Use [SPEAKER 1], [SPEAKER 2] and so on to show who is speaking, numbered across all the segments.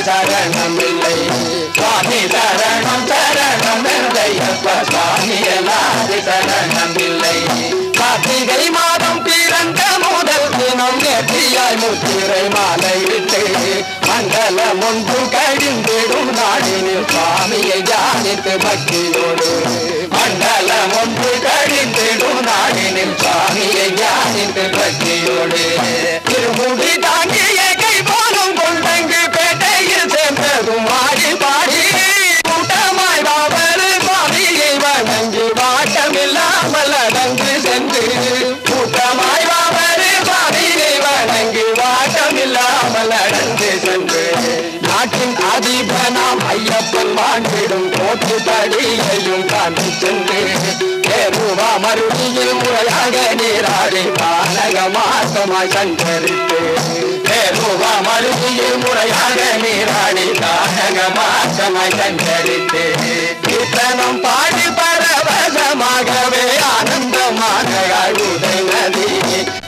[SPEAKER 1] சரணம் இல்லை. சுவாமி சரணம் சரணம் என்றையப்ப சுவாமி அல்லாது சரணம் இல்லை. கார்த்திகை மாதம் பிறந்த முதல் தினம் நெற்றியாய் முத்திரை மாலை விட்டு மண்டலம் ஒன்று கழிந்திடும் நாளினில் சுவாமியை தியானித்து பக்தியோடு மண்டலம் ஒன்று கழிந்திடும் நாளினில் சுவாமியை தியானித்து பக்தியோடு திருமுடி தாங்கிய கை போலும் கொண்டங்கு பேட்டையில் சேர்ந்ததும் ஆடி பாடி கூட்டமாய் பாவரு சுவாமியை வணங்கி வாட்டமில்லாமல் அடங்கு சென்று கூட்டமாய் பாவரு சுவாமியை வணங்கி வாட்டமில்லாமல் அடங்கு சென்று நாட்டின் அதிபனாம் ஐயப்பன் வாழ்ந்திடும் கோட்டு தடியையும் காண்பி சென்று பேருவா மறுபடியில் முறையாக நீராடி பானக மாசமாய் சஞ்சரித்து பேருவா மறுபடியில் முறையாக நீராடி பானக மாசமாய் சஞ்சரித்து கீர்த்தனம் பாடி பரவசமாகவே ஆனந்தமாக அழுதை நதி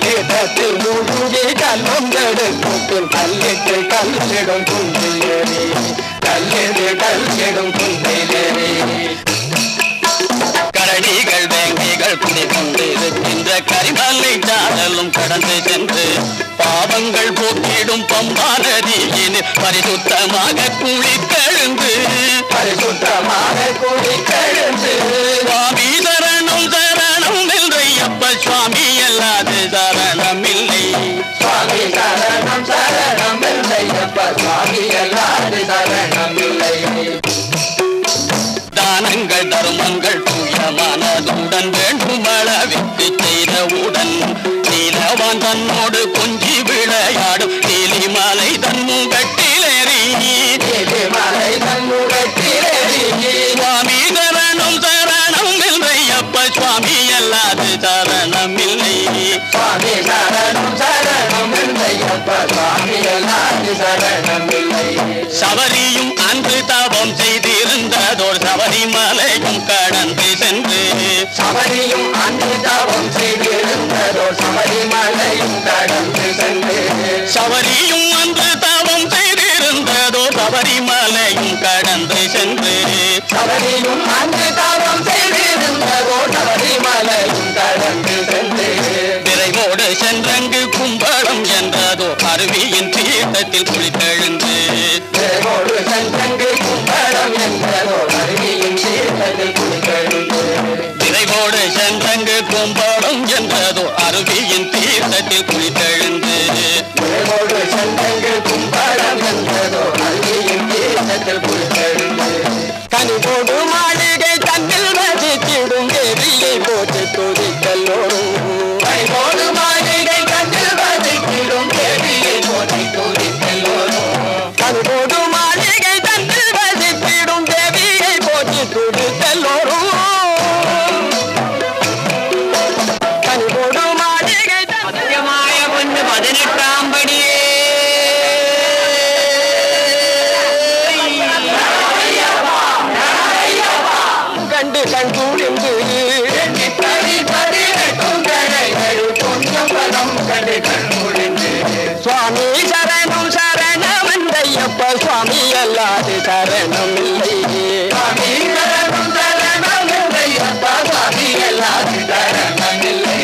[SPEAKER 1] தீர்த்தத்தில் மூழ்கி கல்லும் கெடுக்கும் கல்லிட்டு கல்லிடும் குந்திலேறி கல்லிடு கல்லிடும் குந்திலேறி கரடிகள் வேங்கைகள் குடிக்கொண்டு இருக்கின்ற கரிமலை சாடலும் கடந்து சென்று பாவங்கள் போக்கிடும் பம்பா நதியினில் பரிசுத்தமாக குளிக்கெழுந்து பரிசுத்தமாக குளிக்கெழுந்து சுவாமி சரணம் சரணம் என்றையப்ப சுவாமி அல்லாது சரணம் இல்லை. சுவாமி சரணம் சரணம் என்றையப்ப சுவாமி அல்லாது சரணம் இல்லை. தானங்கள் தர்மங்கள் தூயமானதுடன் வேண்டும் அளவிற்கு செய்தவுடன் நீலவான் தன்னோடு கொஞ்சி விளையாடும் நீலிமலை தன்முகட்டிலேறி நீலிமலை தன்முகட்டிலேறி சுவாமி சரணம் சரணம் என்றையப்ப சுவாமி அல்லாது சரணம் இல்லை. சுவாமி சரணம் சரணம் என்றையப்ப சுவாமி அல்லாது சரணம் இல்லை. சபரியும் அன்று தவம் செய்திருந்ததோர் சபரிமலையும் கடந்து சென்று சபரியும் அன்று தவம் செய்திருந்ததோர் சபரிமலையும் கடந்து சென்று சபரியும் அன்று தவம் செய்திருந்ததோர் சபரிமலையும் கடந்து சென்று சபரியும் அன்று தவம் செய்திருந்ததோர் சபரிமலையும் கடந்து சென்று விரைவோடு சென்றங்கு கும்பளம் என்றதோ அருவியின் தீர்த்தத்தில் குளித்தெழுந்து விரைவோடு சென்றங்கு கும்பளம் என்றதோ அருவியின் தீர்த்தத்தில் குளித்தெழுந்து விரைவோடு சென்றங்கு கும்பளம் என்றதோ அருவியின் தீர்த்தத்தில் குளித்தெழுந்து விரைவோடு சென்றங்கு கும்பளம் என்றதோ அருவியின் தீர்த்தத்தில் குளித்தெழுந்து கனிவோடு மாளிகை தன்னில் வசித்திடும் தேவியை போட்டு துதித்தல்லோரும் கனிவோடு மாளிகை தன்னில் வசித்திடும் தேவியை போட்டு துதித்தல்லோரும் கனிவோடு மாளிகை தன்னில் வசித்திடும் தேவியை போட்டு துதித்தல்லோரும் கனிவோடு மாளிகை சத்தியமாய பொண்ணு 18ஆம் படியே கண்டு கண் கூடிந்து சுவாமி சரணம் சரணம் என்றையப்ப சுவாமி அல்லாது சரணம் இல்லை. சுவாமி சரணம் சரணம் என்றையப்ப சுவாமி அல்லாது சரணம் இல்லை.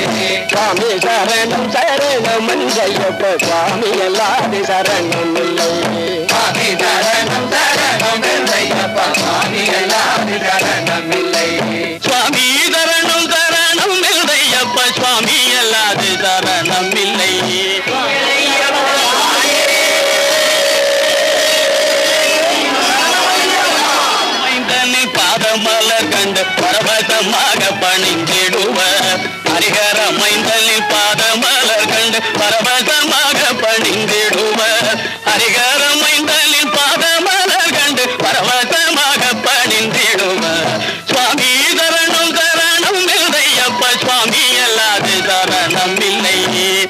[SPEAKER 1] சுவாமி சரணம் சரணம் என்றையப்ப சுவாமி அல்லாது சரணம் இல்லை. சுவாமி சரணம் சரணம் என்றையப்ப சுவாமி அல்லாது சரணம் இல்லை. சுவாமி சரணம் சரணம் என்றையப்ப சுவாமி அல்லாது சரணம் இல்லை. பாதமலர் கண்டு பரவசமாக பணிந்திடுவ ஹரிஹர மைந்தலின் பாதமலர் கண்டு பரவசமாக பணிந்திடுவ ஹரிஹர மைந்தலின் பாதமலர் கண்டு பரவசமாக பணிந்திடுவ சுவாமி சரணம் சரணம் என்றையப்ப சுவாமி அல்லாது சரணம் இல்லை.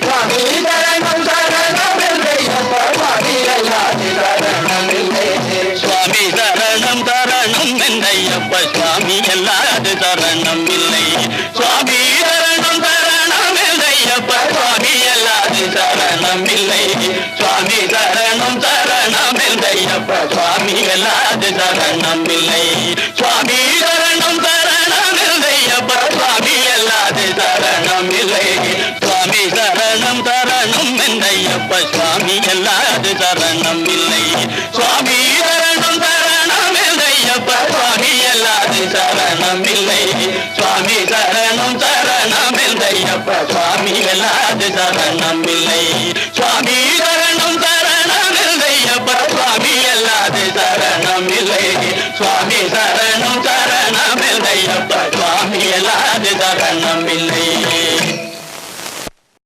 [SPEAKER 1] சுவாமி சரணம் சரணம் என்றையப்ப சுவாமி அல்லாது சரணம் இல்லை. சுவாமி சரணம் சரணம் என்றையப்ப சுவாமி அல்லாது சரணம் இல்லை. சுவாமி சரணம் சரணம் என்றையப்ப சுவாமி அல்லாது சரணம் மெந்தையப்ப சுவாமி அல்லாது சரணம் இல்லை சுவாமி சரணம் சரணம் மெந்தையப்ப சுவாமி அல்லாது சரணம் இல்லை சுவாமி சரணம் சரணம் மெந்தையப்ப சுவாமி அல்லாது சரணம் இல்லை சுவாமி சரணம் சரணம் மெந்தையப்ப சுவாமி அல்லாது சரணம் இல்லை சுவாமி சரணம் சரணம் மெந்தையப்ப சுவாமி அல்லாது சரணம் இல்லை சுவாமி சரணம் சரணம் மெந்தையப்ப சுவாமி அல்லாது சரணம் இல்லை சுவாமி சரணம் சரணம் மெந்தையப்ப சுவாமி அல்லாது சரணம் இல்லை